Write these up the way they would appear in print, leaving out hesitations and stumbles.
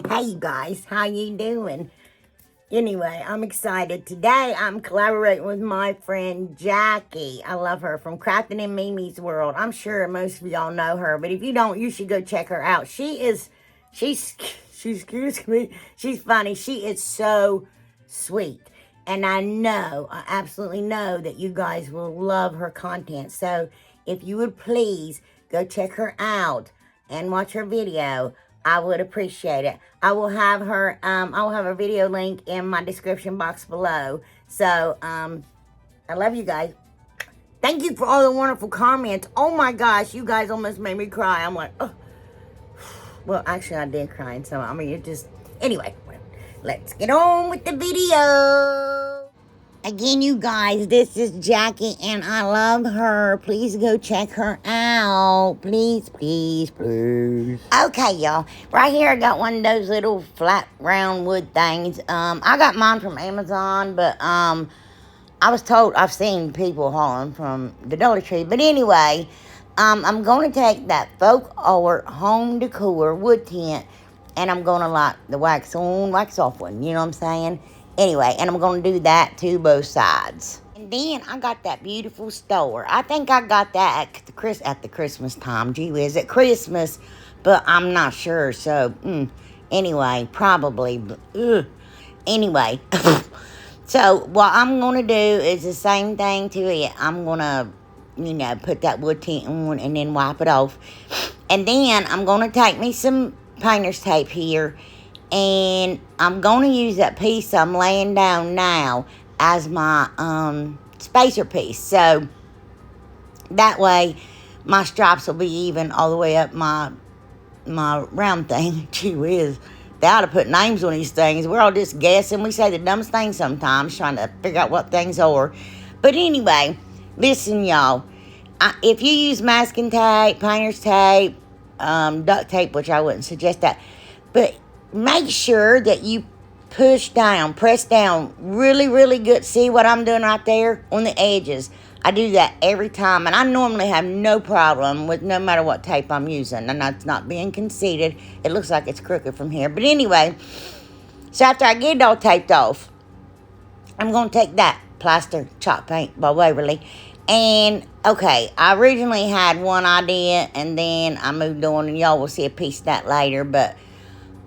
Hey you guys, how you doing? Anyway, I'm excited. Today I'm collaborating with my friend Jacky. I love her from CraftinginMimisWorld. I'm sure most of y'all know her, but if you don't, you should go check her out. She's excuse me, she's funny. She is so sweet. And I absolutely know that you guys will love her content. So if you would please go check her out and watch her video, I would appreciate it. I will have her video link in my description box below. So, I love you guys. Thank you for all the wonderful comments. Oh my gosh, you guys almost made me cry. I'm like, oh. Well, actually, I did cry in some. I mean, it just, anyway, let's get on with the video. Again, you guys, this is Jacky, and I love her. Please go check her out. Please, please, please. Okay, y'all. Right here, I got one of those little flat, round wood things. I got mine from Amazon, but, I was told, I've seen people hauling from the Dollar Tree. But anyway, I'm going to take that folk art home decor wood tint, and I'm going to like the wax on, wax off one. You know what I'm saying? Anyway, and I'm going to do that to both sides. And then I got that beautiful store. I think I got that at the Christmas time. Gee whiz, at Christmas, but I'm not sure. So, anyway, probably. Anyway, so what I'm going to do is the same thing to it. I'm going to, put that wood tint on and then wipe it off. And then I'm going to take me some painter's tape here, and I'm going to use that piece I'm laying down now as my spacer piece. So that way my stripes will be even all the way up my round thing. Gee whiz. They ought to put names on these things. We're all just guessing. We say the dumbest things sometimes, trying to figure out what things are. But anyway, listen, y'all. If you use masking tape, painter's tape, duct tape, which I wouldn't suggest that, but make sure that you press down really, really good. See what I'm doing right there on the edges? I do that every time, and I normally have no problem with no matter what tape I'm using, and that's not being conceited. It looks like it's crooked from here, but anyway, so after I get it all taped off, I'm going to take that plaster chalk paint by Waverly, and okay, I originally had one idea, and then I moved on, and y'all will see a piece of that later, but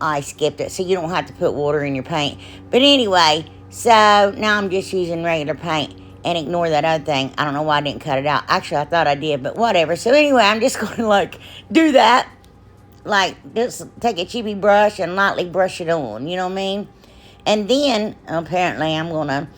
I skipped it, so you don't have to put water in your paint. But anyway, so now I'm just using regular paint, and ignore that other thing. I don't know why I didn't cut it out. Actually, I thought I did, but whatever. So anyway, I'm just going to, do that. Just take a chibi brush and lightly brush it on, you know what I mean? And then, apparently, I'm going to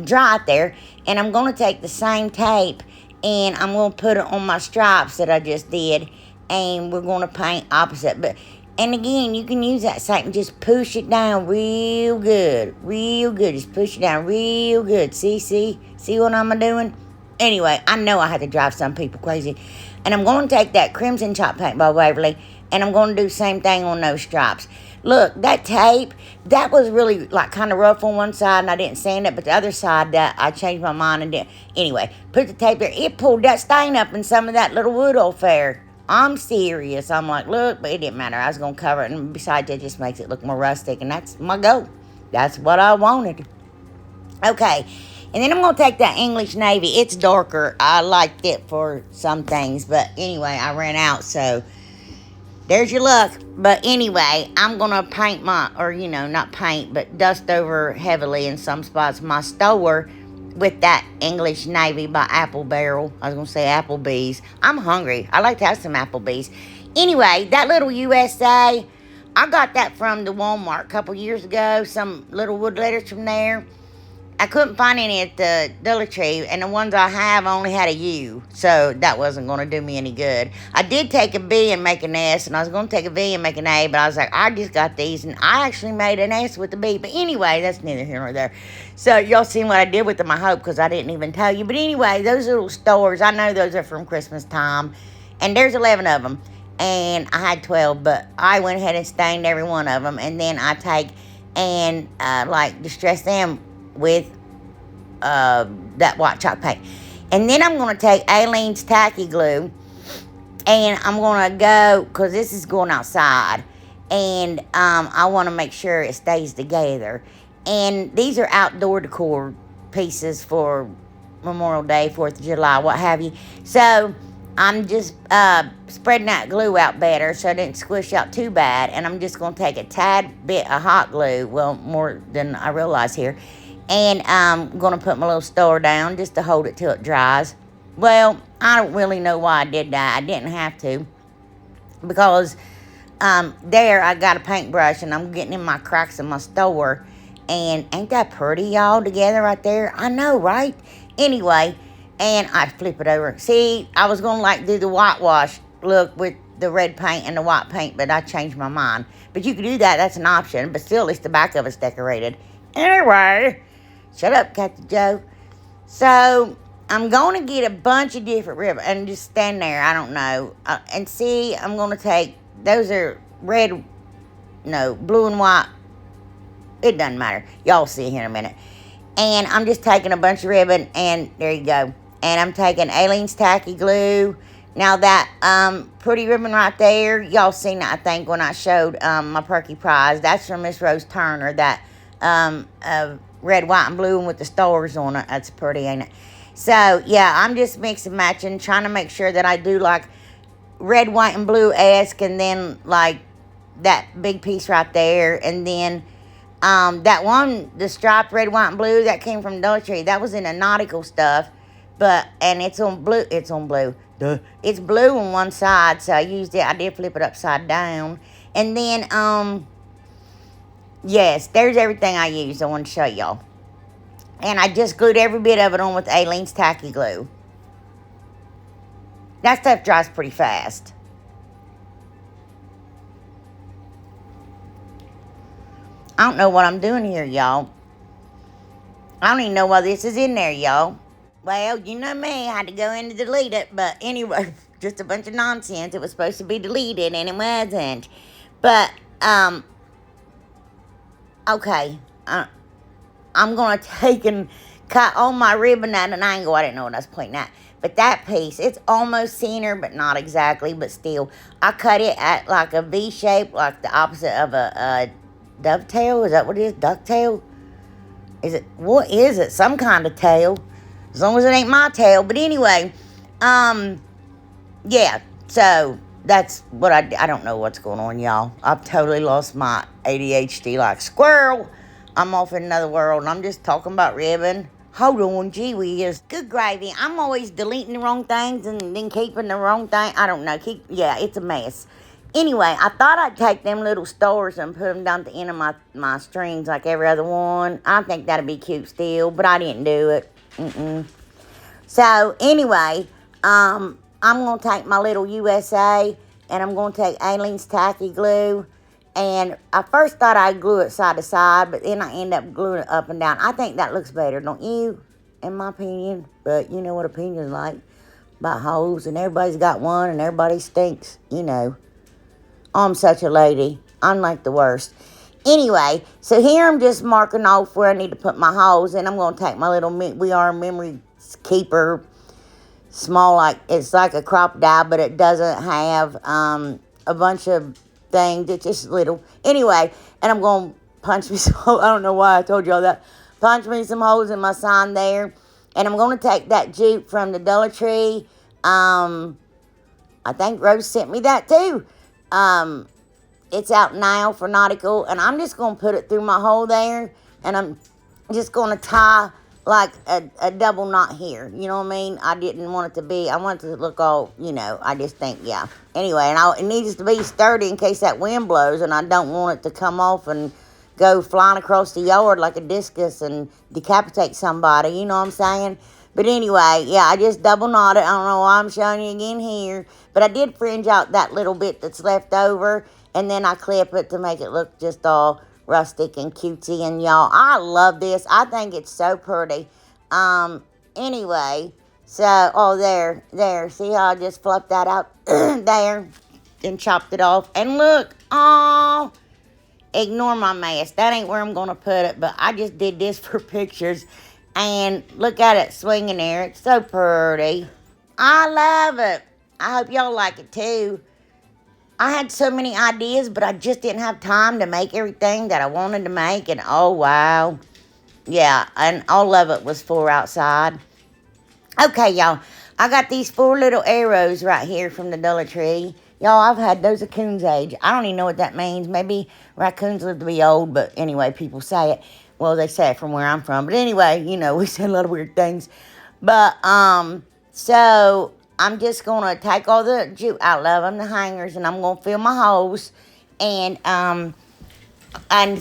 dry it there, and I'm going to take the same tape, and I'm going to put it on my stripes that I just did, and we're going to paint opposite. And again, you can use that same, just push it down real good, just push it down real good. See what I'm doing? Anyway, I know I had to drive some people crazy, and I'm going to take that crimson chalk paint by Waverly, and I'm going to do the same thing on those stripes. Look, that tape, that was really kind of rough on one side, and I didn't sand it, but the other side, that I changed my mind and did. Anyway, put the tape there. It pulled that stain up in some of that little wood off there. I'm serious. I'm like, look, but it didn't matter. I was going to cover it, and besides, it just makes it look more rustic, and that's my goal. That's what I wanted. Okay, and then I'm going to take that English Navy. It's darker. I liked it for some things, but anyway, I ran out, so there's your luck. But anyway, I'm going to paint not paint, but dust over heavily in some spots my store with that English Navy by Apple Barrel. I was going to say Applebee's. I'm hungry. I like to have some Applebee's. Anyway, that little USA, I got that from the Walmart a couple years ago. Some little wood letters from there. I couldn't find any at the Dollar Tree, and the ones I have only had a U, so that wasn't going to do me any good. I did take a B and make an S, and I was going to take a V and make an A, but I was like, I just got these, and I actually made an S with the B. But anyway, that's neither here nor there. So y'all seen what I did with them, I hope, because I didn't even tell you. But anyway, those little stores, I know those are from Christmas time, and there's 11 of them, and I had 12, but I went ahead and stained every one of them, and then I take and distress them with that white chalk paint. And then I'm going to take Aileen's tacky glue, and I'm going to go, because this is going outside, And I want to make sure it stays together. And these are outdoor decor pieces for Memorial Day, 4th of July, what have you. So I'm just spreading that glue out better so it didn't squish out too bad. And I'm just going to take a tad bit of hot glue, well, more than I realize here. And I'm going to put my little star down just to hold it till it dries. Well, I don't really know why I did that. I didn't have to. Because there I got a paintbrush and I'm getting in my cracks in my store. And ain't that pretty, y'all, together right there? I know, right? Anyway, and I flip it over. See, I was going to like do the whitewash look with the red paint and the white paint, but I changed my mind. But you can do that. That's an option. But still, at least the back of it's decorated. Anyway, shut up, Captain Joe. So I'm going to get a bunch of different ribbon and just stand there. I don't know. And see, I'm going to take, those are red, no, blue and white. It doesn't matter. Y'all see here in a minute. And I'm just taking a bunch of ribbon, and there you go. And I'm taking Aleene's Tacky Glue. Now that pretty ribbon right there, y'all seen that, I think, when I showed my Perky Prize. That's from Miss Rose Turner, that red, white, and blue one with the stars on it. That's pretty, ain't it? So, yeah, I'm just mixing, matching, trying to make sure that I do, like, red, white, and blue-esque, and then, like, that big piece right there, and then that one, the striped red, white, and blue, that came from Dollar Tree. That was in a nautical stuff. And it's on blue. It's on blue. Duh. It's blue on one side, so I used it. I did flip it upside down. And then, yes, there's everything I used. I want to show y'all. And I just glued every bit of it on with Aleene's Tacky Glue. That stuff dries pretty fast. I don't know what I'm doing here, y'all. I don't even know why this is in there, y'all. Well, you know me, I had to go in to delete it. But anyway, just a bunch of nonsense. It was supposed to be deleted, and it wasn't. But, okay. I'm going to take and cut all my ribbon at an angle. I didn't know what I was pointing at. But that piece, it's almost center, but not exactly, but still. I cut it at like a V shape, like the opposite of a dovetail. Is that what it is? Ducktail? Is it? What is it? Some kind of tail. As long as it ain't my tail. But anyway, yeah. So that's what I don't know what's going on, y'all. I've totally lost my ADHD like squirrel. I'm off in another world, and I'm just talking about ribbon. Hold on, gee whiz. Good gravy. I'm always deleting the wrong things and then keeping the wrong thing. I don't know. Yeah, it's a mess. Anyway, I thought I'd take them little stars and put them down at the end of my strings like every other one. I think that'd be cute still, but I didn't do it. So, anyway, I'm going to take my little USA, and I'm going to take Aleene's Tacky Glue. And I first thought I'd glue it side to side, but then I end up gluing it up and down. I think that looks better, don't you? In my opinion. But you know what opinion's like about hoes, and everybody's got one, and everybody stinks, you know. I'm such a lady. I'm like the worst. Anyway, so here I'm just marking off where I need to put my holes, and I'm going to take my little We Are Memory Keeper, small, like, it's like a crocodile, but it doesn't have a bunch of things. It's just little. Anyway, and I'm going to punch me some holes. I don't know why I told y'all that. Punch me some holes in my sign there. And I'm going to take that jute from the Dollar Tree. I think Rose sent me that too. It's out now for nautical, and I'm just going to put it through my hole there, and I'm just going to tie like a double knot here, you know what I mean? I didn't want it to be, I want it to look all, you know, I just think, yeah. Anyway, and it needs to be sturdy in case that wind blows, and I don't want it to come off and go flying across the yard like a discus and decapitate somebody, you know what I'm saying? But anyway, yeah, I just double knotted. I don't know why I'm showing you again here. But I did fringe out that little bit that's left over. And then I clip it to make it look just all rustic and cutesy. And y'all, I love this. I think it's so pretty. Anyway, so, oh, there. See how I just fluffed that out there and chopped it off. And look, oh, ignore my mess. That ain't where I'm going to put it. But I just did this for pictures. And look at it swinging there. It's so pretty. I love it. I hope y'all like it too. I had so many ideas, but I just didn't have time to make everything that I wanted to make. And oh, wow. Yeah, and all of it was for outside. Okay, y'all. I got these 4 little arrows right here from the Dollar Tree. Y'all, I've had those at Coon's age. I don't even know what that means. Maybe raccoons live to be old, but anyway, people say it. Well, they say it from where I'm from. But anyway, you know, we say a lot of weird things. But, so I'm just going to take all the jute out of them, the hangers, and I'm going to fill my holes. And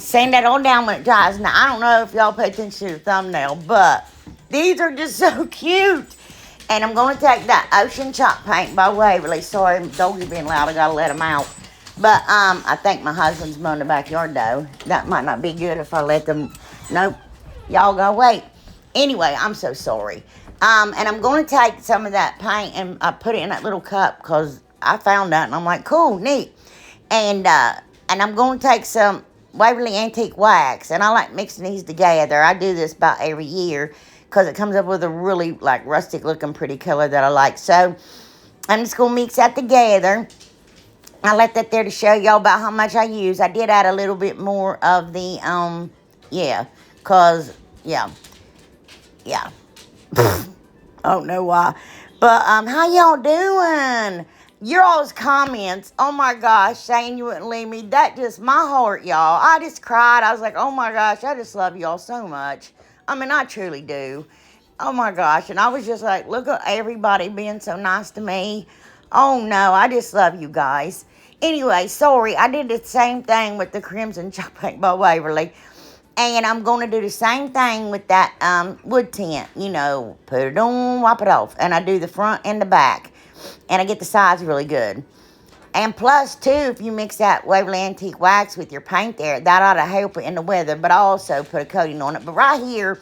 sand that all down when it dries. Now, I don't know if y'all pay attention to the thumbnail, but these are just so cute. And I'm going to take that Ocean Chalk Paint by Waverly. Sorry, dogs are being loud. I got to let them out. But I think my husband's mowing the backyard, though. That might not be good if I let them. Nope. Y'all go wait. Anyway, I'm so sorry. And I'm going to take some of that paint and put it in that little cup because I found that. And I'm like, cool, neat. And I'm going to take some Waverly Antique Wax. And I like mixing these together. I do this about every year because it comes up with a really, like, rustic-looking pretty color that I like. So, I'm just going to mix that together. I left that there to show y'all about how much I use. I did add a little bit more of the, yeah. Because, yeah. I don't know why. But, how y'all doing? Your all's comments, oh my gosh, saying you wouldn't leave me. That just, my heart, y'all. I just cried. I was like, oh my gosh, I just love y'all so much. I mean, I truly do. Oh my gosh. And I was just like, look at everybody being so nice to me. Oh no, I just love you guys. Anyway, sorry, I did the same thing with the Crimson Chalk Paint by Waverly. And I'm going to do the same thing with that wood tint. You know, put it on, wipe it off. And I do the front and the back. And I get the sides really good. And plus, too, if you mix that Waverly Antique Wax with your paint there, that ought to help it in the weather. But I also put a coating on it. But right here,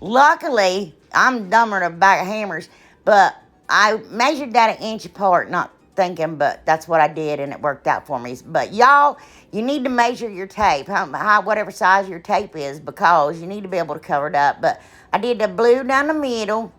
luckily, I'm dumber than a bag of hammers. But I measured that an inch apart, not thinking, but that's what I did, and it worked out for me. But y'all, you need to measure your tape, whatever size your tape is, because you need to be able to cover it up. But I did the blue down the middle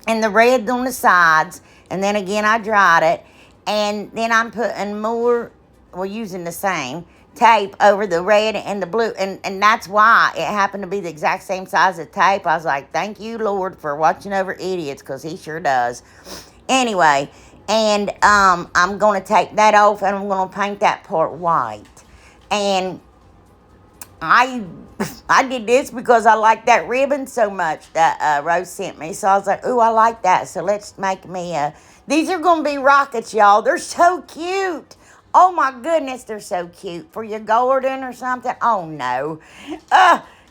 and the red on the sides. And then again, I dried it. And then I'm putting more, well, using the same tape over the red and the blue. And that's why it happened to be the exact same size of tape. I was like, thank you, Lord, for watching over idiots, because he sure does. Anyway, and I'm going to take that off, and I'm going to paint that part white. And I did this because I like that ribbon so much that Rose sent me. So I was like, ooh, I like that. So let's make me these are going to be rockets, y'all. They're so cute. Oh, my goodness, they're so cute. For your garden or something. Oh, no.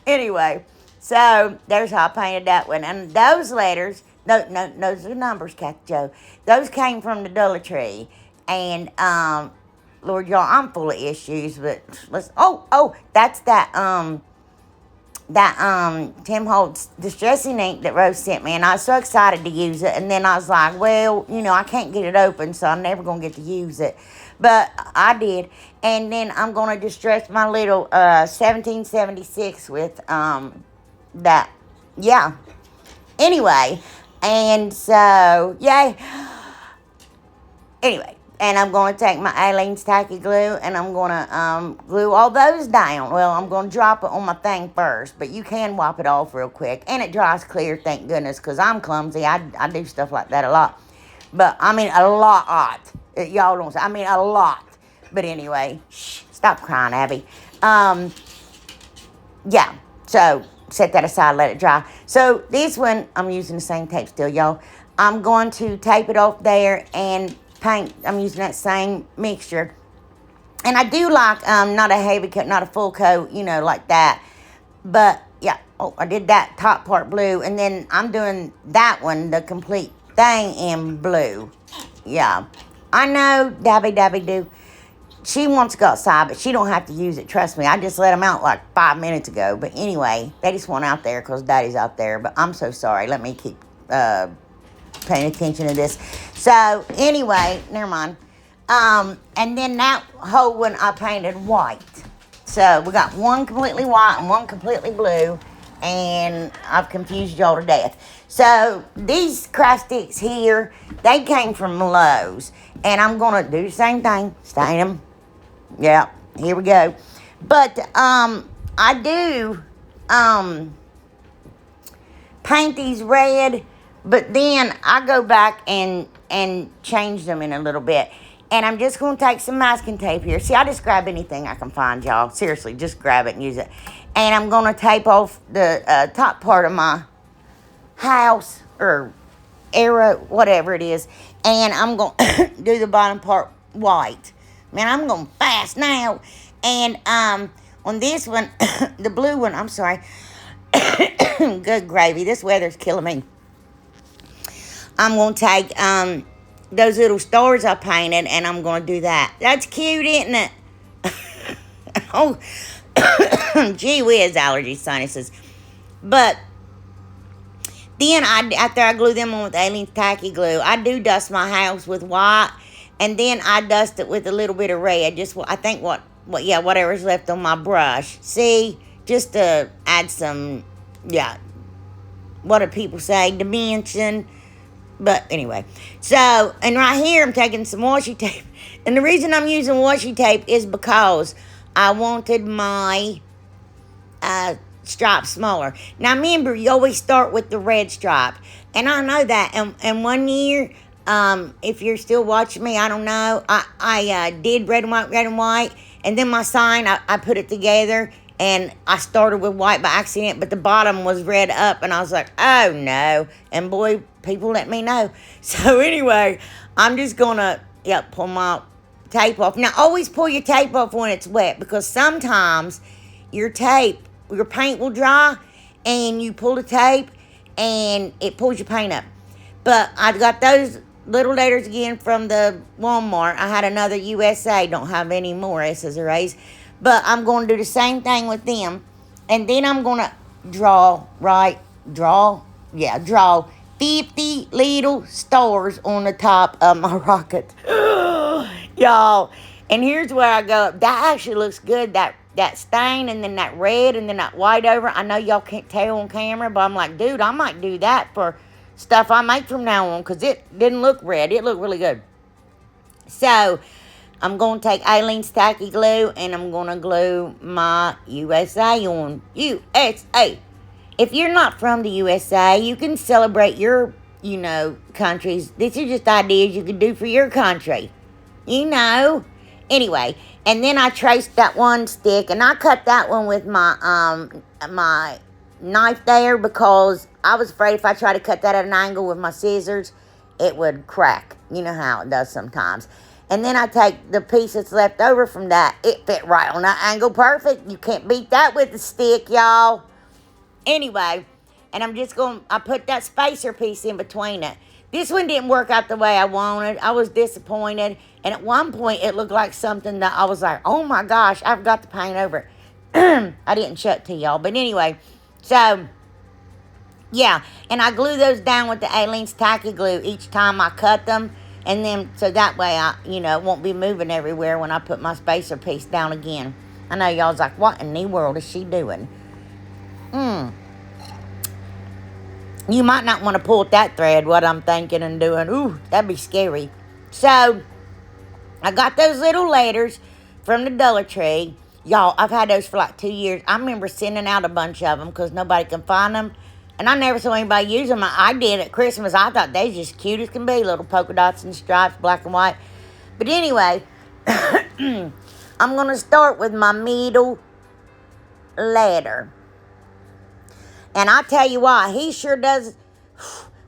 Anyway, so there's how I painted that one. And those letters, no, those are numbers, Kathy Joe. Those came from the Dollar Tree. And, Lord, y'all, I'm full of issues, but let's, that's that Tim Holtz distressing ink that Rose sent me, and I was so excited to use it. And then I was like, well, you know, I can't get it open, so I'm never going to get to use it. But I did. And then I'm going to distress my little 1776 with that. Yeah. Anyway, and so, yay. Anyway. And I'm going to take my Aleene's Tacky Glue, and I'm going to glue all those down. Well, I'm going to drop it on my thing first, but you can wipe it off real quick. And it dries clear, thank goodness, because I'm clumsy. I do stuff like that a lot. But, I mean, a lot. Y'all don't say, I mean, a lot. But anyway, shh, stop crying, Abby. Yeah, so set that aside, let it dry. So, this one, I'm using the same tape still, y'all. I'm going to tape it off there and paint. I'm using that same mixture, and I do like not a heavy coat, not a full coat, you know, like that. But yeah, I did that top part blue, and then I'm doing that one, the complete thing, in blue. Yeah, I know, dabby do. She wants to go outside, but she don't have to use it. Trust me, I just let them out like 5 minutes ago. But anyway, they just went out there because Daddy's out there. But I'm so sorry. Let me keep paying attention to this. So anyway, never mind. And then that whole one I painted white. So we got one completely white and one completely blue. and I've confused y'all to death. So these craft sticks here, they came from Lowe's, and I'm gonna do the same thing, stain them. Yeah, here we go. But I do paint these red, but then I go back and change them in a little bit. And I'm just going to take some masking tape here. See, I just grab anything I can find, y'all. Seriously, just grab it and use it. And I'm going to tape off the top part of my house or arrow, whatever it is. And I'm going to do the bottom part white. Man, I'm going fast now. And on this one, the blue one, I'm sorry. Good gravy. This weather's killing me. I'm going to take those little stars I painted, and I'm going to do that. That's cute, isn't it? Oh, gee whiz, allergies, sinuses. But then, after I glue them on with Aleene's tacky glue, I do dust my house with white, and then I dust it with a little bit of red. Just, I think, whatever's left on my brush. See? Just to add some, what do people say? Dimension. But anyway, so, and right here I'm taking some washi tape. And the reason I'm using washi tape is because I wanted my stripe smaller. Now remember, you always start with the red stripe. And I know that. And 1 year, if you're still watching me, I don't know, I did red and white. And then my sign, I put it together. And I started with white by accident, but the bottom was red up, and I was like, oh, no. And, boy, people let me know. So, anyway, I'm just going to, pull my tape off. Now, always pull your tape off when it's wet, because sometimes your paint will dry, and you pull the tape, and it pulls your paint up. But I got those little letters again from the Walmart. I had another USA. Don't have any more S's or A's. But I'm going to do the same thing with them. And then I'm going to draw 50 little stars on the top of my rocket. Y'all. And here's where I go. That actually looks good. That stain and then that red and then that white over. I know y'all can't tell on camera, but I'm like, dude, I might do that for stuff I make from now on. Because it didn't look red. It looked really good. So I'm going to take Aleene's tacky glue, and I'm going to glue my USA on. USA. If you're not from the USA, you can celebrate your, countries. These are just ideas you can do for your country. Anyway, and then I traced that one stick, and I cut that one with my, my knife there, because I was afraid if I tried to cut that at an angle with my scissors, it would crack. You know how it does sometimes. And then I take the piece that's left over from that. It fit right on that angle perfect. You can't beat that with a stick, y'all. Anyway, and I put that spacer piece in between it. This one didn't work out the way I wanted. I was disappointed. And at one point, it looked like something that I was like, oh my gosh, I've got to paint over it. I didn't show it to y'all. But anyway, so, yeah. And I glue those down with the Aleene's tacky glue each time I cut them. And then, so that way, it won't be moving everywhere when I put my spacer piece down again. I know y'all's like, what in the world is she doing? You might not want to pull that thread, what I'm thinking and doing. Ooh, that'd be scary. So, I got those little letters from the Dollar Tree. Y'all, I've had those for like 2 years. I remember sending out a bunch of them because nobody can find them. And I never saw anybody use them. I did at Christmas. I thought they was just cute as can be. Little polka dots and stripes, black and white. But anyway, I'm going to start with my middle letter. And I tell you what, he sure does.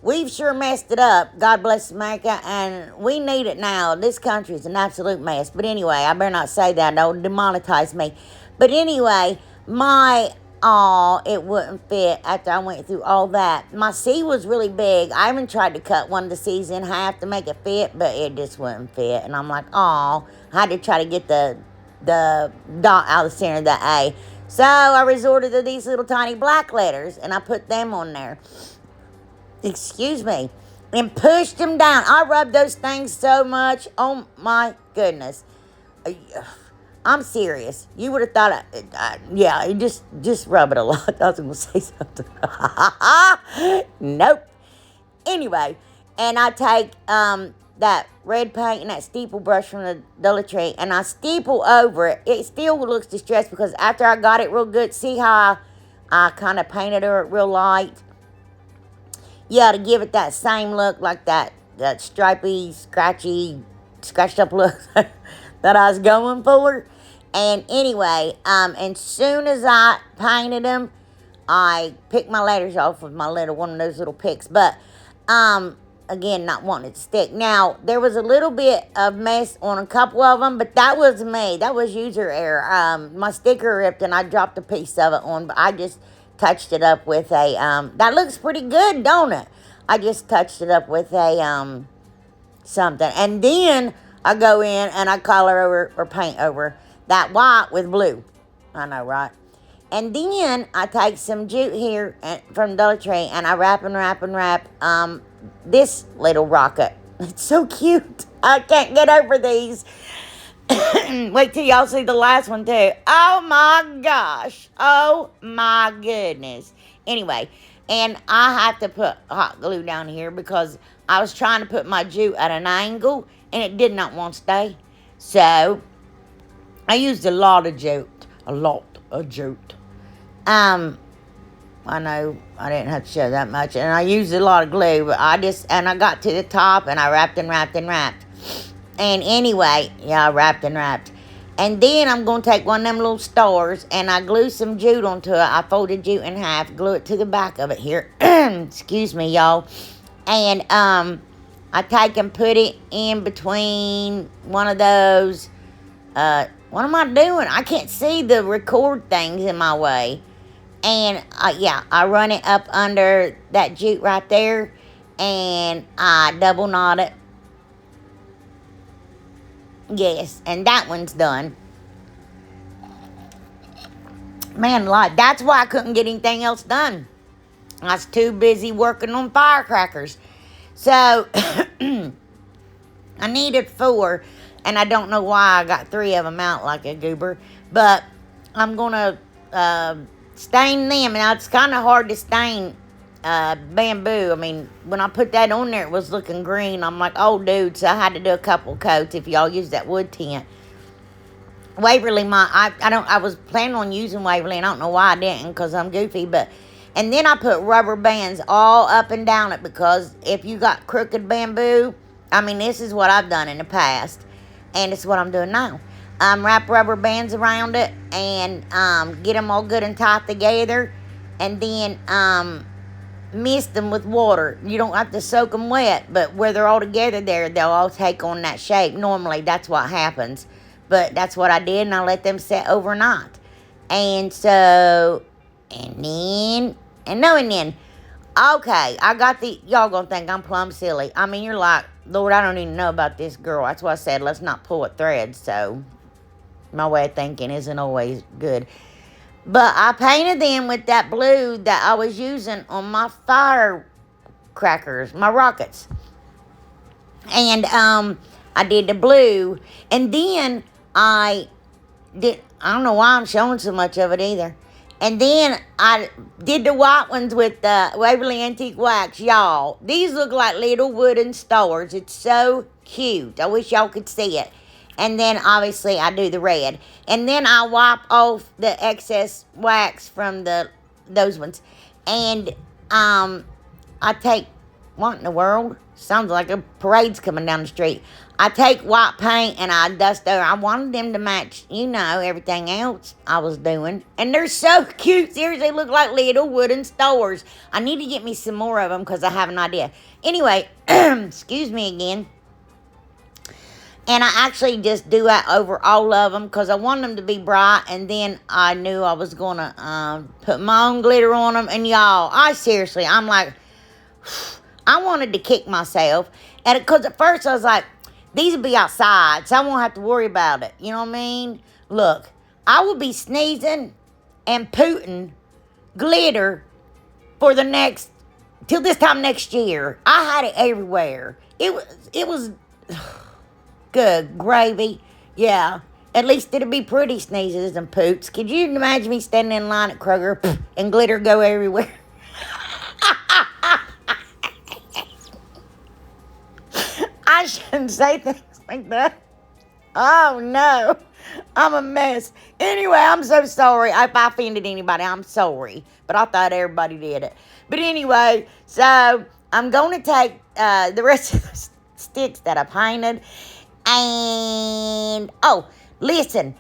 We've sure messed it up. God bless America. And we need it now. This country is an absolute mess. But anyway, I better not say that. Don't demonetize me. But anyway, it wouldn't fit after I went through all that. My C was really big. I even tried to cut one of the C's in half to make it fit, but it just wouldn't fit. And I'm like, I had to try to get the dot out of the center of the A. So I resorted to these little tiny black letters, and I put them on there. Excuse me. And pushed them down. I rubbed those things so much. Oh, my goodness. I'm serious. You would have thought, yeah, you just rub it a lot. I was going to say something. Nope. Anyway, and I take that red paint and that steeple brush from the Dollar Tree, and I steeple over it. It still looks distressed because after I got it real good, see how I kind of painted it real light? Yeah, to give it that same look, like that stripy, scratchy, scratched up look that I was going for. And anyway, as soon as I painted them, I picked my letters off with my one of those little picks. But, again, not wanting it to stick. Now, there was a little bit of mess on a couple of them, but that was me. That was user error. My sticker ripped and I dropped a piece of it on, but I just touched it up with a, that looks pretty good, don't it? I just touched it up with a, something. And then I go in and I color over or paint over that white with blue. I know, right? And then I take some jute here from Dollar Tree and I wrap this little rocket. It's so cute. I can't get over these. Wait till y'all see the last one too. Oh my gosh. Oh my goodness. Anyway, and I have to put hot glue down here because I was trying to put my jute at an angle and it did not want to stay. So I used a lot of jute. A lot of jute. I know I didn't have to show that much, and I used a lot of glue, but I got to the top, and I wrapped. And anyway, yeah, I wrapped. And then I'm going to take one of them little stars, and I glue some jute onto it. I folded jute in half, glue it to the back of it here. Excuse me, y'all. And, I take and put it in between one of those, what am I doing? I can't see the record things in my way. And, yeah, I run it up under that jute right there. And I double knot it. Yes, and that one's done. Man, that's why I couldn't get anything else done. I was too busy working on firecrackers. So, I needed 4. And I don't know why I got 3 of them out like a goober. But I'm going to stain them. Now, it's kind of hard to stain bamboo. I mean, when I put that on there, it was looking green. I'm like, oh, dude. So I had to do a couple coats if y'all use that wood tint. Waverly, I was planning on using Waverly. I don't know why I didn't because I'm goofy. And then I put rubber bands all up and down it because if you got crooked bamboo, I mean, this is what I've done in the past. And it's what I'm doing now. Wrap rubber bands around it and get them all good and tight together. And then mist them with water. You don't have to soak them wet, but where they're all together there, they'll all take on that shape. Normally, that's what happens. But that's what I did, and I let them set overnight. And so, and then, okay, I got y'all gonna think I'm plumb silly. I mean, you're like, Lord, I don't even know about this girl. That's why I said, let's not pull at threads. So, my way of thinking isn't always good. But I painted them with that blue that I was using on my firecrackers, my rockets. And, I did the blue. And then I don't know why I'm showing so much of it either. And then I did the white ones with the Waverly Antique Wax. Y'all, these look like little wooden stars. It's so cute. I wish y'all could see it. And then, obviously, I do the red. And then I wipe off the excess wax from those ones. And I take, what in the world? Sounds like a parade's coming down the street. I take white paint and I dust over. I wanted them to match, everything else I was doing. And they're so cute. Seriously, they look like little wooden stars. I need to get me some more of them because I have an idea. Anyway, excuse me again. And I actually just do that over all of them because I want them to be bright. And then I knew I was going to put my own glitter on them. And y'all, I'm like, I wanted to kick myself. And because at first I was like, these will be outside, so I won't have to worry about it. You know what I mean? Look, I will be sneezing and pooting glitter for till this time next year. I had it everywhere. It was good gravy. Yeah, At least it'll be pretty sneezes and poots. Could you imagine me standing in line at Kroger and glitter go everywhere? I shouldn't say things like that. Oh, no. I'm a mess. Anyway, I'm so sorry. If I offended anybody, I'm sorry. But I thought everybody did it. But anyway, so I'm going to take the rest of the sticks that I painted. And, listen.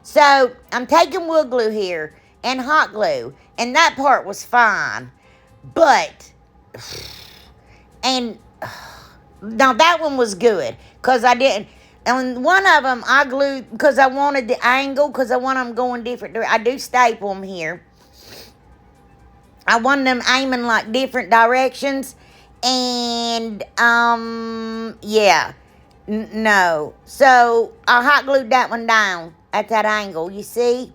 So, I'm taking wood glue here and hot glue. And that part was fine. But, and, now that one was good. Because I didn't. And one of them I glued because I wanted the angle, because I want them going different. I do staple them here. I want them aiming like different directions. And, yeah. No. So, I hot glued that one down at that angle, you see?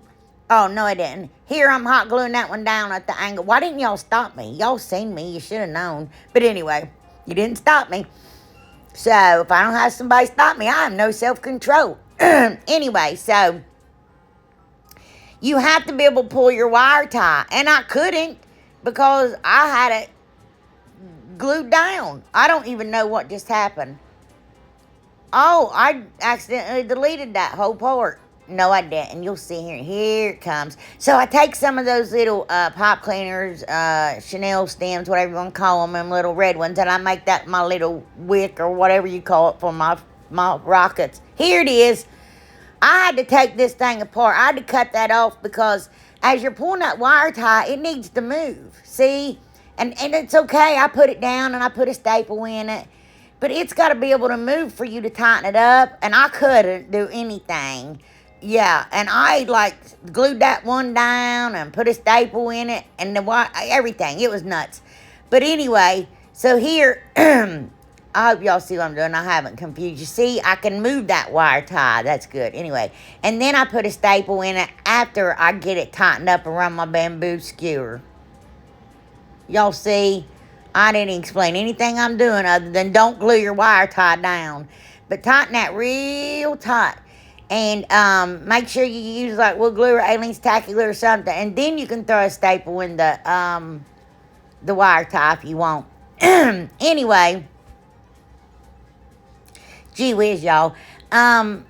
Oh, no, I didn't. Here, I'm hot gluing that one down at the angle. Why didn't y'all stop me? Y'all seen me. You should have known. But anyway, you didn't stop me. So, if I don't have somebody stop me, I have no self-control. Anyway, so, you have to be able to pull your wire tie. And I couldn't because I had it glued down. I don't even know what just happened. Oh, I accidentally deleted that whole part. No, I didn't. You'll see here. Here it comes. So I take some of those little pipe cleaners, Chanel stems, whatever you want to call them, them little red ones, and I make that my little wick or whatever you call it for my rockets. Here it is. I had to take this thing apart. I had to cut that off because as you're pulling that wire tie, it needs to move. See? And it's okay. I put it down and I put a staple in it. But it's got to be able to move for you to tighten it up. And I couldn't do anything. Yeah, and I, like, glued that one down and put a staple in it and everything. It was nuts. But anyway, so here, I hope y'all see what I'm doing. I haven't confused you. See, I can move that wire tie. That's good. Anyway, and then I put a staple in it after I get it tightened up around my bamboo skewer. Y'all see? I didn't explain anything I'm doing other than don't glue your wire tie down. But tighten that real tight. And make sure you use like wood glue or Aleene's tacky glue or something. And then you can throw a staple in the wire tie if you want. Anyway. Gee whiz, y'all. And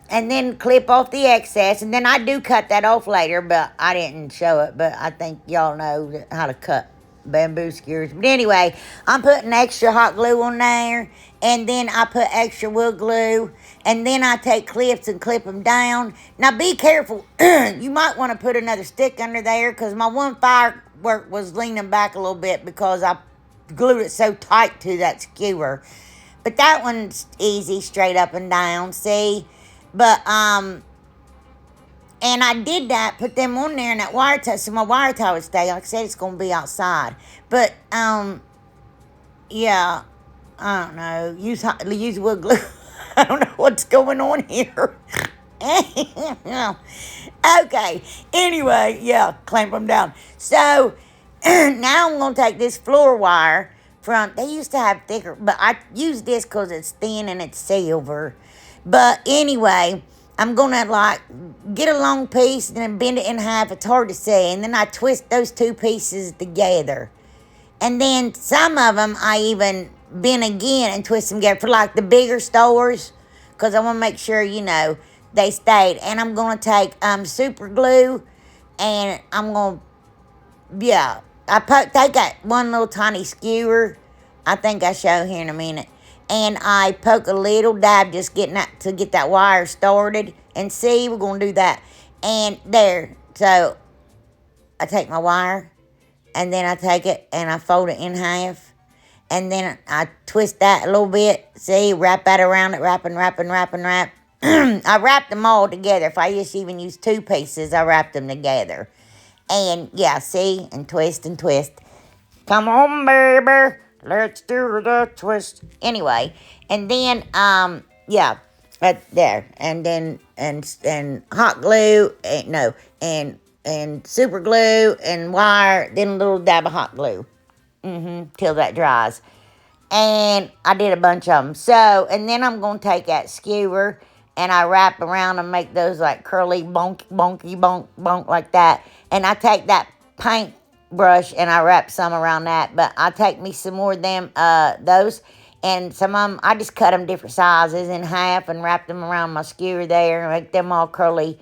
then clip off the excess. And then I do cut that off later, but I didn't show it. But I think y'all know how to cut bamboo skewers. But anyway, I'm putting extra hot glue on there. And then I put extra wood glue. And then I take clips and clip them down. Now be careful. You might want to put another stick under there. Because my one firework was leaning back a little bit. Because I glued it so tight to that skewer. But that one's easy, straight up and down, see? But, and I did that, put them on there in that wire tie, so my wire tie would stay. Like I said, it's going to be outside. But, yeah, I don't know. Use wood glue. I don't know what's going on here. Okay, anyway, yeah, clamp them down. So, now I'm going to take this floor wire. They used to have thicker, but I use this because it's thin and it's silver. But anyway, I'm going to like get a long piece and then bend it in half. It's hard to see. And then I twist those two pieces together. And then some of them I even bend again and twist them together for like the bigger stores. Because I want to make sure, you know, they stayed. And I'm going to take super glue and I'm going to, yeah. Take that one little tiny skewer. I think I show here in a minute. And I poke a little dab just getting that to get that wire started. And see, we're going to do that. And there. So, I take my wire. And then I take it and I fold it in half. And then I twist that a little bit. See, wrap that around it. Wrap. I wrap them all together. If I just even use two pieces, I wrap them together. And, yeah, see? And twist and twist. Come on, baby. Let's do the twist. Anyway. And then, yeah. Right there. And then, and hot glue. And super glue and wire. Then a little dab of hot glue. Till that dries. And I did a bunch of them. So, and then I'm going to take that skewer. and I wrap around and make those like curly bonky, bonky, bonk, bonk like that. And I take that paint brush and I wrap some around that. But I take me some more of them, those, and some of them, I just cut them different sizes in half and wrap them around my skewer there and make them all curly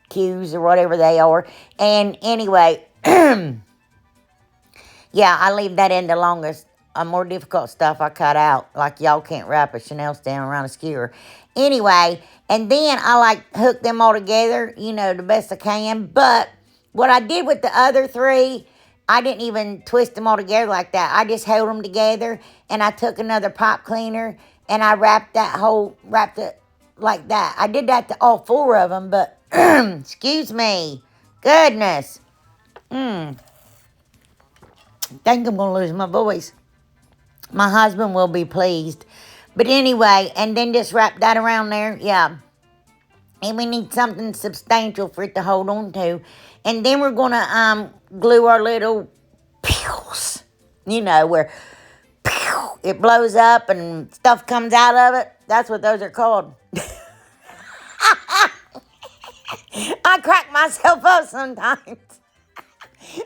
cues or whatever they are. And anyway, yeah, I leave that in the longest. More difficult stuff I cut out. Like y'all can't wrap a Chanel stand around a skewer. Anyway, and then I like hook them all together, you know, the best I can. But what I did with the other three, I didn't even twist them all together like that. I just held them together, and I took another pipe cleaner and I wrapped it like that. I did that to all four of them, but excuse me, goodness, think I'm gonna lose my voice. My husband will be pleased. But anyway, and then just wrap that around there. Yeah. And we need something substantial for it to hold on to. And then we're going to glue our little pews. You know, where pew, it blows up and stuff comes out of it. That's what those are called. I crack myself up sometimes.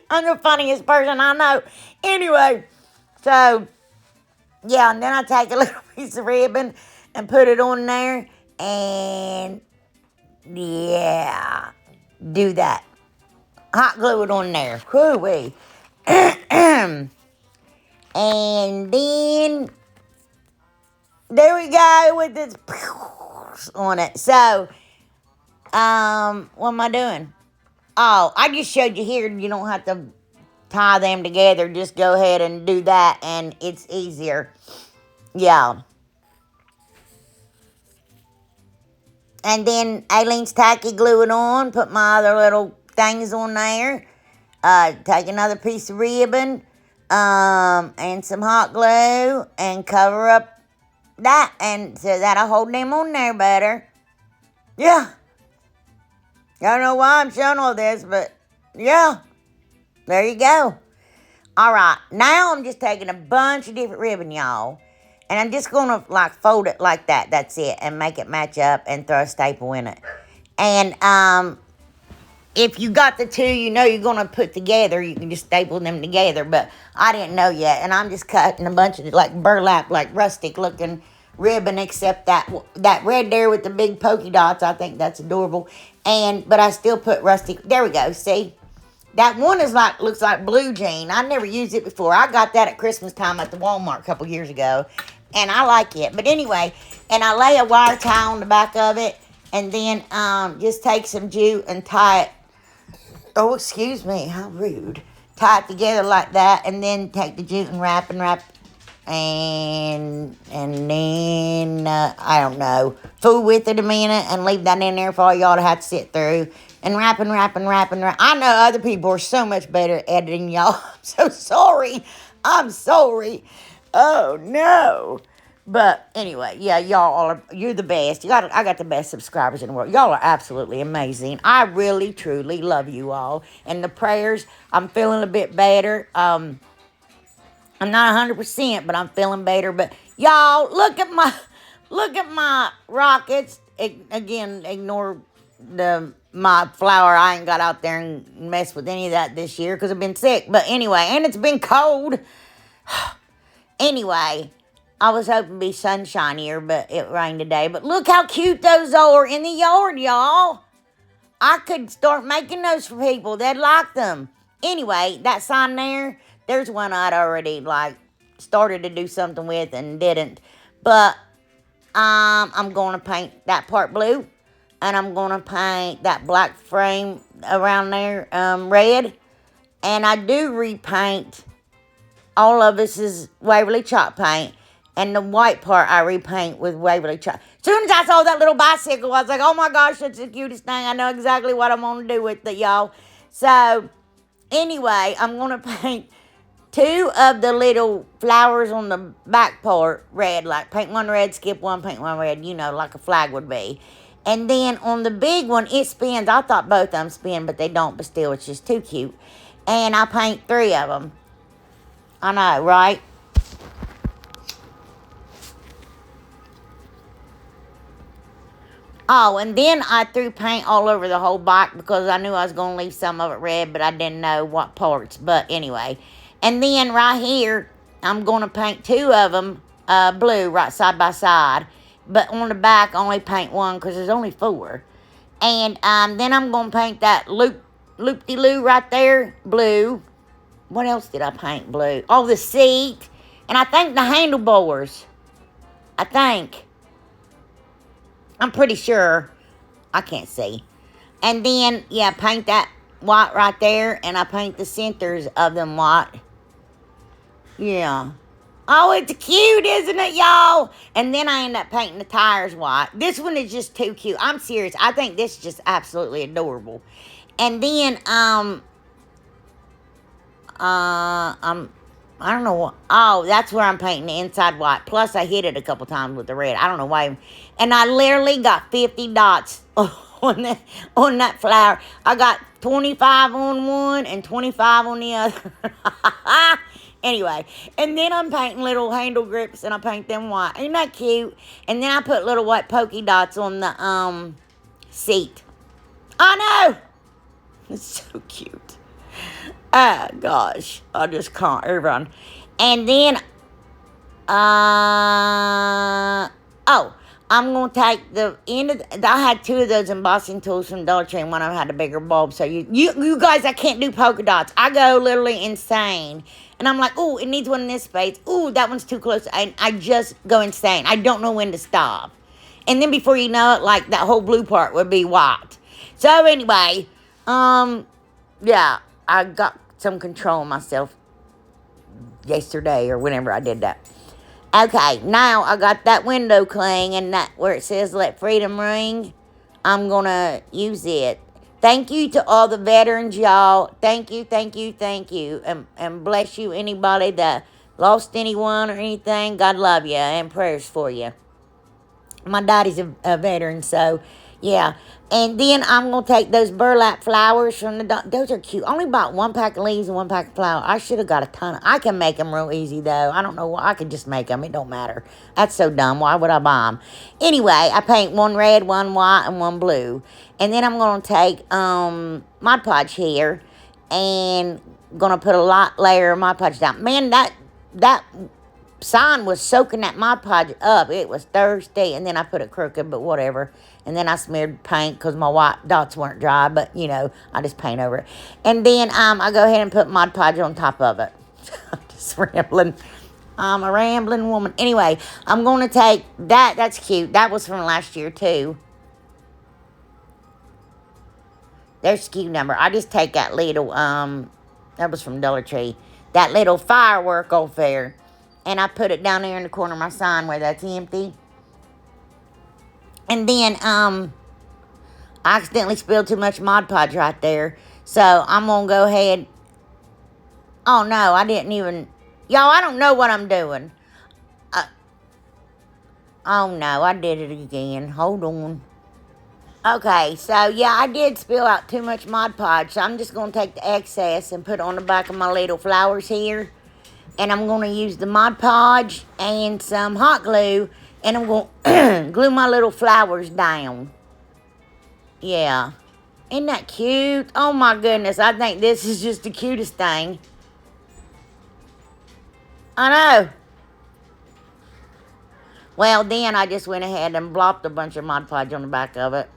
I'm the funniest person I know. Anyway, so... yeah, and then I take a little piece of ribbon and put it on there, and yeah, do that. Hot glue it on there. Whoo-wee. And then, there we go with this on it. So, what am I doing? Oh, I just showed you here. You don't have to tie them together. Just go ahead and do that, and it's easier. Yeah. And then Aileen's tacky glue it on. Put my other little things on there. Take another piece of ribbon. And some hot glue. And cover up that. And so that'll hold them on there better. Yeah. I don't know why I'm showing all this, but yeah. There you go. Alright. Now I'm just taking a bunch of different ribbon, y'all. And I'm just going to, like, fold it like that. That's it. And make it match up and throw a staple in it. And if you got the two you know you're going to put together, you can just staple them together. But I didn't know yet. And I'm just cutting a bunch of, like, burlap, like, rustic-looking ribbon. Except that red there with the big polka dots. I think that's adorable. But I still put rustic. There we go. See? That one is looks like blue jean. I never used it before. I got that at Christmas time at the Walmart a couple years ago. And I like it. But anyway, and I lay a wire tie on the back of it. And then just take some jute and tie it. Oh, excuse me. How rude. Tie it together like that. And then take the jute and wrap. And then, I don't know, fool with it a minute and leave that in there for all y'all to have to sit through. And wrap. I know other people are so much better at editing, y'all. I'm so sorry. I'm sorry. Oh, no. But anyway, yeah, you're the best. I got the best subscribers in the world. Y'all are absolutely amazing. I really, truly love you all. And the prayers, I'm feeling a bit better. I'm not 100%, but I'm feeling better. But y'all, look at my rockets. Again, ignore my flower. I ain't got out there and messed with any of that this year because I've been sick. But anyway, and it's been cold. Anyway, I was hoping to be sunshinier, but it rained today. But look how cute those are in the yard, y'all. I could start making those for people. They'd like them. Anyway, that sign there's one I'd already, like, started to do something with and didn't. But I'm going to paint that part blue. And I'm going to paint that black frame around there red. And I do repaint all of this is Waverly chalk paint. And the white part I repaint with Waverly chalk. As soon as I saw that little bicycle, I was like, oh my gosh, that's the cutest thing. I know exactly what I'm going to do with it, y'all. So, anyway, I'm going to paint 2 of the little flowers on the back part red. Like, paint one red, skip one, paint one red, you know, like a flag would be. And then on the big one, it spins. I thought both of them spin, but they don't. But still, it's just too cute. And I paint 3 of them. I know, right? Oh, and then I threw paint all over the whole bike because I knew I was going to leave some of it red, but I didn't know what parts. But anyway. And then right here, I'm going to paint 2 of them blue right side by side. But on the back, only paint 1 because there's only 4. And then I'm going to paint that loop-de-loo right there blue. What else did I paint blue? Oh, the seat. And I think the handlebars. I think. I'm pretty sure. I can't see. And then, yeah, paint that white right there. And I paint the centers of them white. Yeah. Oh, it's cute, isn't it, y'all? And then I end up painting the tires white. This one is just too cute. I'm serious. I think this is just absolutely adorable. And then, I don't know what. Oh, that's where I'm painting the inside white. Plus, I hit it a couple times with the red. I don't know why. And I literally got 50 dots on that flower. I got 25 on one and 25 on the other. Anyway, and then I'm painting little handle grips, and I paint them white. Ain't that cute? And then I put little white polka dots on the seat. I know. It's so cute. Oh, gosh. I just can't run. And then, I'm going to take the end of I had 2 of those embossing tools from Dollar Tree, and one of them had a bigger bulb. So you guys, I can't do polka dots. I go literally insane. And I'm like, oh, it needs one in this space. Ooh, that one's too close. And I just go insane. I don't know when to stop. And then before you know it, like, that whole blue part would be white. So anyway, yeah, I got some control of myself yesterday or whenever I did that. Okay, now I got that window cling and that where it says let freedom ring. I'm going to use it. Thank you to all the veterans, y'all. Thank you, thank you, thank you. And bless you, anybody that lost anyone or anything. God love you and prayers for you. My daddy's a veteran, so yeah. And then I'm going to take those burlap flowers from the... Those are cute. I only bought 1 pack of leaves and 1 pack of flowers. I should have got a ton of... I can make them real easy, though. I don't know why. I could just make them. It don't matter. That's so dumb. Why would I buy them? Anyway, I paint 1 red, 1 white, and 1 blue. And then I'm going to take Mod Podge here and going to put a light layer of Mod Podge down. Man, that sign was soaking that Mod Podge up. It was thirsty. And then I put it crooked, but whatever. And then I smeared paint because my white dots weren't dry. But, you know, I just paint over it. And then I go ahead and put Mod Podge on top of it. I'm just rambling. I'm a rambling woman. Anyway, I'm going to take that. That's cute. That was from last year, too. There's SKU number. I just take that little, that was from Dollar Tree. That little firework off there. And I put it down there in the corner of my sign where that's empty. And then, I accidentally spilled too much Mod Podge right there. So, I'm going to go ahead. Oh, no, I didn't even. Y'all, I don't know what I'm doing. Oh, no, I did it again. Hold on. Okay, so, yeah, I did spill out too much Mod Podge. So, I'm just going to take the excess and put it on the back of my little flowers here. And I'm going to use the Mod Podge and some hot glue. And I'm going to glue my little flowers down. Yeah. Isn't that cute? Oh, my goodness. I think this is just the cutest thing. I know. Well, then I just went ahead and blopped a bunch of Mod Podge on the back of it.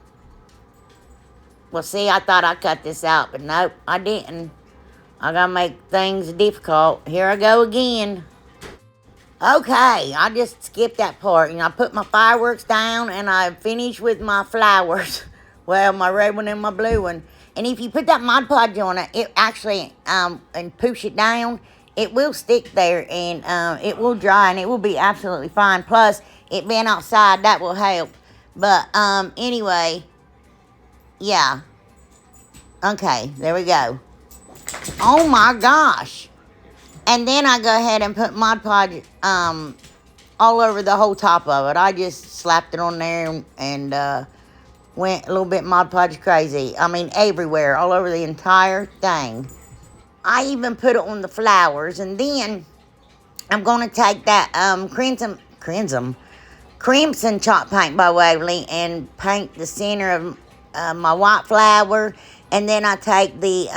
Well, see, I thought I cut this out, but nope, I didn't. I gotta make things difficult. Here I go again. Okay, I just skipped that part. I put my fireworks down and I finished with my flowers. Well, my red one and my blue one. And if you put that Mod Podge on it, it actually, and push it down, it will stick there and it will dry and it will be absolutely fine. Plus, it being outside, that will help. But, anyway, yeah. Okay, there we go. Oh my gosh. And then I go ahead and put Mod Podge all over the whole top of it. I just slapped it on there and went a little bit Mod Podge crazy. I mean, everywhere, all over the entire thing. I even put it on the flowers. And then I'm going to take that crimson crimson chalk paint by Waverly and paint the center of my white flower. And then I take the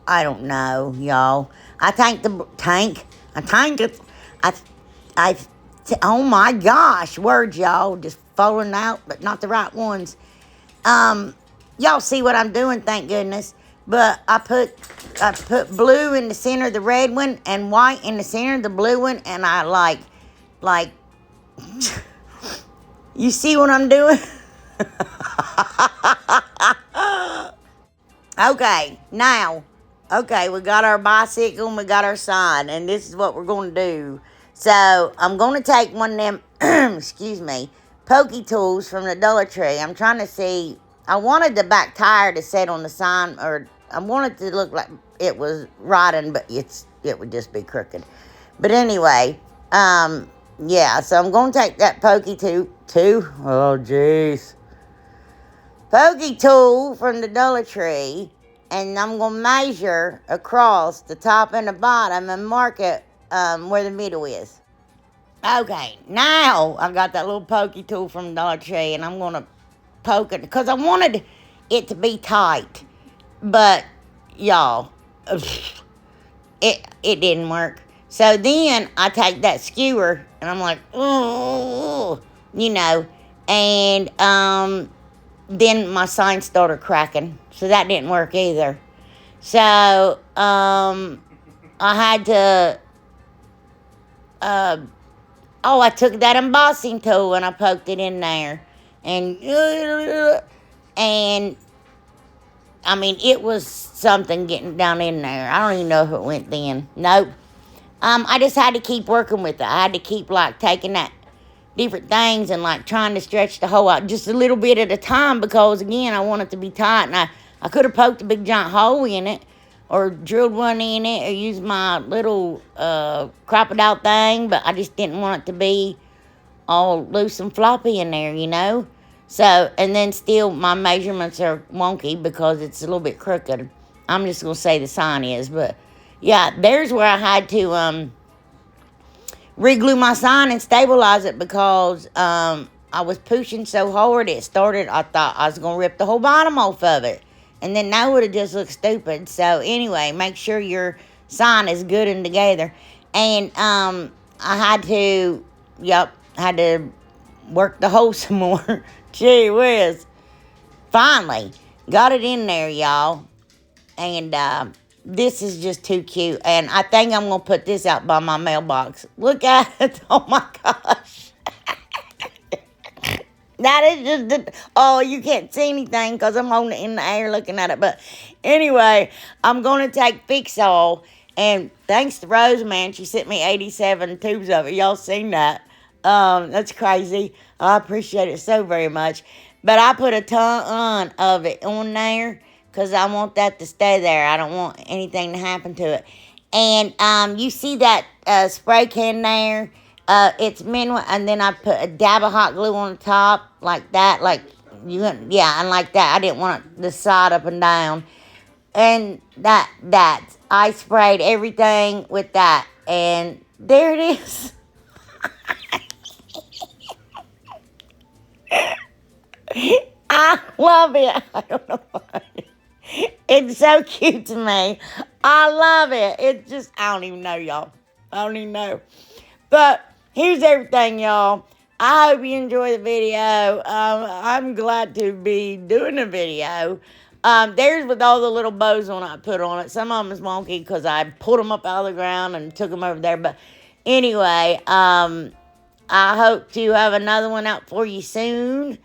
I don't know, y'all. I tank it. Oh my gosh, words, y'all, just falling out, but not the right ones. Y'all see what I'm doing, thank goodness. But I put blue in the center of the red one and white in the center of the blue one, and I like, you see what I'm doing? Okay, now, we got our bicycle and we got our sign, and this is what we're going to do. So, I'm going to take one of them, excuse me, pokey tools from the Dollar Tree. I'm trying to see, I wanted the back tire to set on the sign, or I wanted it to look like it was riding, but it would just be crooked. But anyway, yeah, so I'm going to take that pokey pokey tool from the Dollar Tree, and I'm going to measure across the top and the bottom and mark it where the middle is. Okay, now I got that little pokey tool from the Dollar Tree, and I'm going to poke it because I wanted it to be tight. But, y'all, it didn't work. So then I take that skewer, and I'm like, oh, you know, and then my sign started cracking, so that didn't work either. So, I had to, I took that embossing tool and I poked it in there. And I mean, it was something getting down in there. I don't even know if it went then. Nope. I just had to keep working with it. I had to keep, like, taking that different things and, like, trying to stretch the hole out just a little bit at a time because, again, I want it to be tight. And I could have poked a big giant hole in it or drilled one in it or used my little crocodile thing, but I just didn't want it to be all loose and floppy in there, you know? So, and then still my measurements are wonky because it's a little bit crooked. I'm just going to say the sign is, but yeah, there's where I had to re-glue my sign and stabilize it because I was pushing so hard I thought I was going to rip the whole bottom off of it. And then that would have just looked stupid. So anyway, make sure your sign is good and together. And I had to, work the hole some more. Gee whiz. Finally, got it in there, y'all. And this is just too cute. And I think I'm going to put this out by my mailbox. Look at it. Oh, my gosh. That is just, you can't see anything because I'm holding it in the air looking at it. But anyway, I'm going to take Fix All. And thanks to Rose, man, she sent me 87 tubes of it. Y'all seen that? That's crazy. I appreciate it so very much. But I put a ton of it on there because I want that to stay there. I don't want anything to happen to it. And you see that spray can there? It's mineral, and then I put a dab of hot glue on the top, like that, and like that. I didn't want it the side up and down. And that I sprayed everything with that, and there it is. I love it. I don't know why. It's so cute to me. I love it. It's just, I don't even know, y'all. I don't even know. But here's everything, y'all. I hope you enjoy the video. I'm glad to be doing the video. There's with all the little bows on I put on it. Some of them is wonky because I pulled them up out of the ground and took them over there. But anyway, I hope to have another one out for you soon.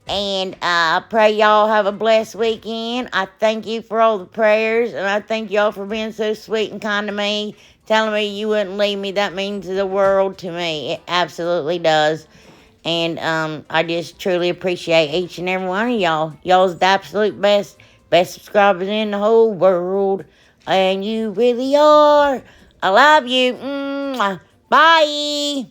And I pray y'all have a blessed weekend. I thank you for all the prayers. And I thank y'all for being so sweet and kind to me. Telling me you wouldn't leave me. That means the world to me. It absolutely does. And I just truly appreciate each and every one of y'all. Y'all's the absolute best subscribers in the whole world. And you really are. I love you. Mwah. Bye.